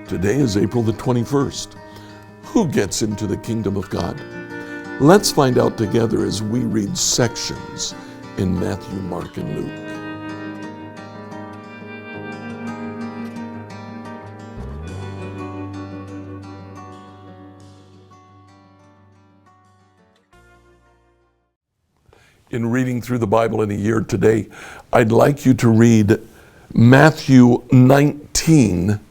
Today is April the 21st. Who gets into the kingdom of God? Let's find out together as we read sections in Matthew, Mark, and Luke. In reading through the Bible in a year today, I'd like you to read Matthew 19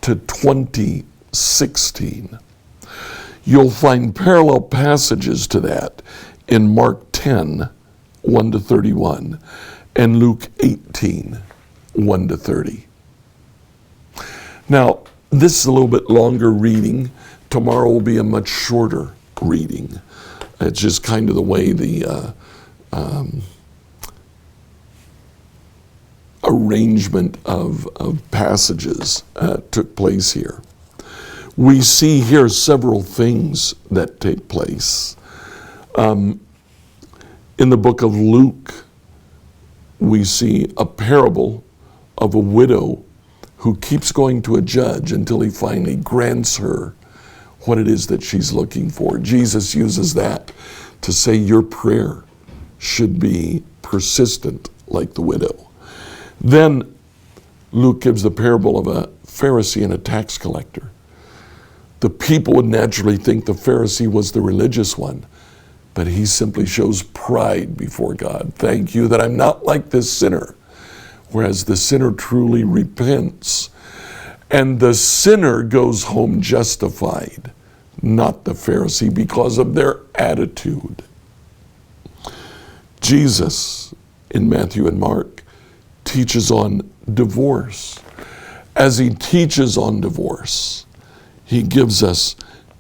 to 20:16. You'll find parallel passages to that in Mark 10, 1 to 31, and Luke 18, 1 to 30. Now, this is a little bit longer reading. Tomorrow will be a much shorter reading. It's just kind of the way the arrangement of passages took place here. We see here several things that take place. In the book of Luke, we see a parable of a widow who keeps going to a judge until he finally grants her what it is that she's looking for. Jesus uses that to say your prayer should be persistent like the widow. Then Luke gives the parable of a Pharisee and a tax collector. The people would naturally think the Pharisee was the religious one, but he simply shows pride before God. Thank you that I'm not like this sinner. Whereas the sinner truly repents, and the sinner goes home justified, not the Pharisee, because of their attitude. Jesus, in Matthew and Mark, teaches on divorce. As he teaches on divorce, he gives us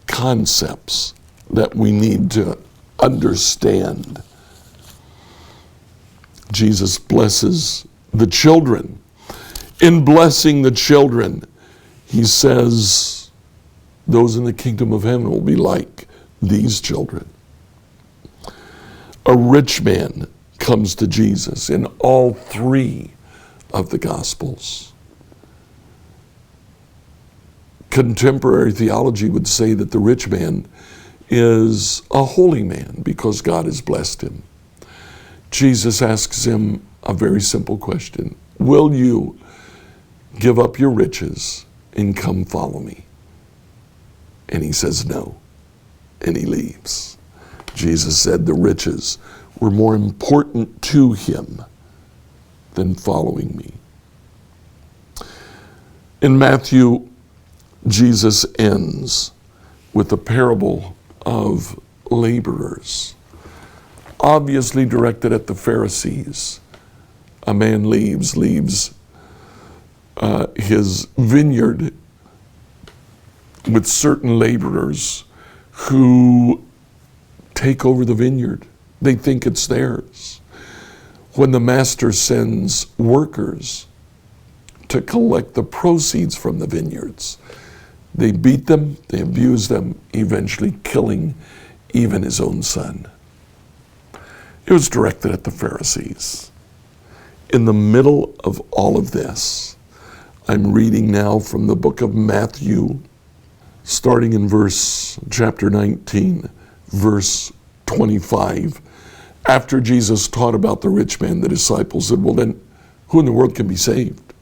concepts that we need to understand. Jesus blesses the children. In blessing the children, he says, those in the kingdom of heaven will be like these children. A rich man comes to Jesus in all three of the Gospels. Contemporary theology would say that the rich man is a holy man because God has blessed him. Jesus asks him a very simple question. Will you give up your riches and come follow me? And he says no, and he leaves. Jesus said the riches were more important to him than following me. In Matthew, Jesus ends with the parable of laborers, obviously directed at the Pharisees. A man leaves his vineyard with certain laborers who take over the vineyard. They think it's theirs. When the master sends workers to collect the proceeds from the vineyards, they beat them, they abuse them, eventually killing even his own son. It was directed at the Pharisees. In the middle of all of this, I'm reading now from the book of Matthew, starting in chapter 19, verse 25. After Jesus taught about the rich man, the disciples said, well then, who in the world can be saved?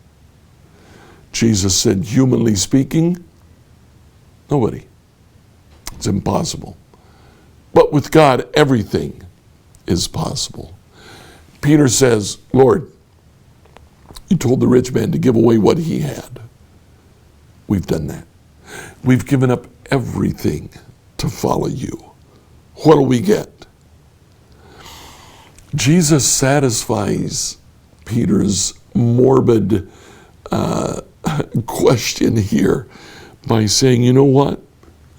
Jesus said, humanly speaking, nobody. It's impossible. But with God, everything is possible. Peter says, Lord, you told the rich man to give away what he had. We've done that. We've given up everything to follow you. What do we get? Jesus satisfies Peter's morbid question here by saying, you know what?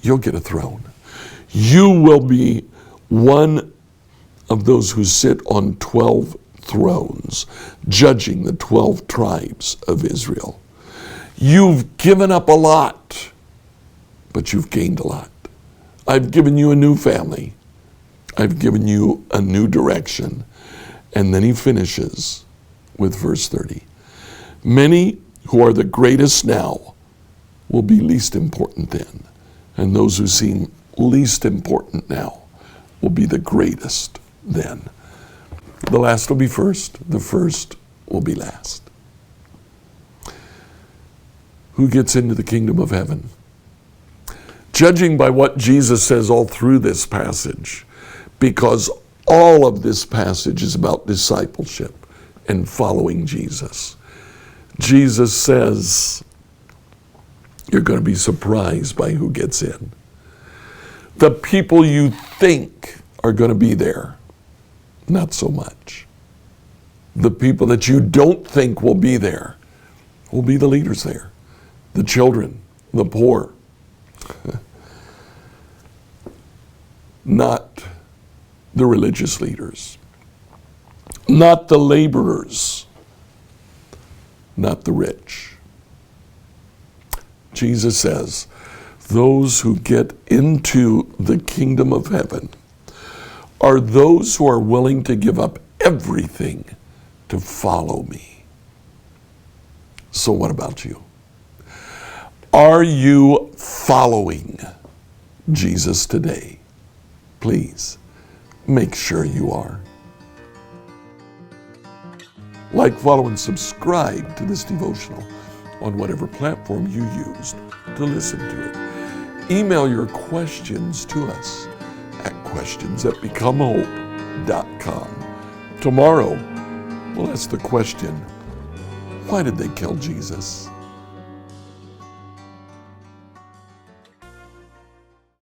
You'll get a throne. You will be one of those who sit on 12 thrones, judging the 12 tribes of Israel. You've given up a lot, but you've gained a lot. I've given you a new family. I've given you a new direction. And then he finishes with verse 30. Many who are the greatest now will be least important then. And those who seem least important now will be the greatest then. The last will be first. The first will be last. Who gets into the kingdom of heaven? Judging by what Jesus says all through this passage, because all of this passage is about discipleship and following Jesus. Jesus says, you're going to be surprised by who gets in. The people you think are going to be there, not so much. The people that you don't think will be there will be the leaders there, the children, the poor. Not the religious leaders, not the laborers, not the rich. Jesus says, those who get into the kingdom of heaven are those who are willing to give up everything to follow me. So what about you? Are you following Jesus today? Please, make sure you are. Like, follow, and subscribe to this devotional on whatever platform you used to listen to it. Email your questions to us at questions@becomehope.com. Tomorrow, we'll ask the question, why did they kill Jesus?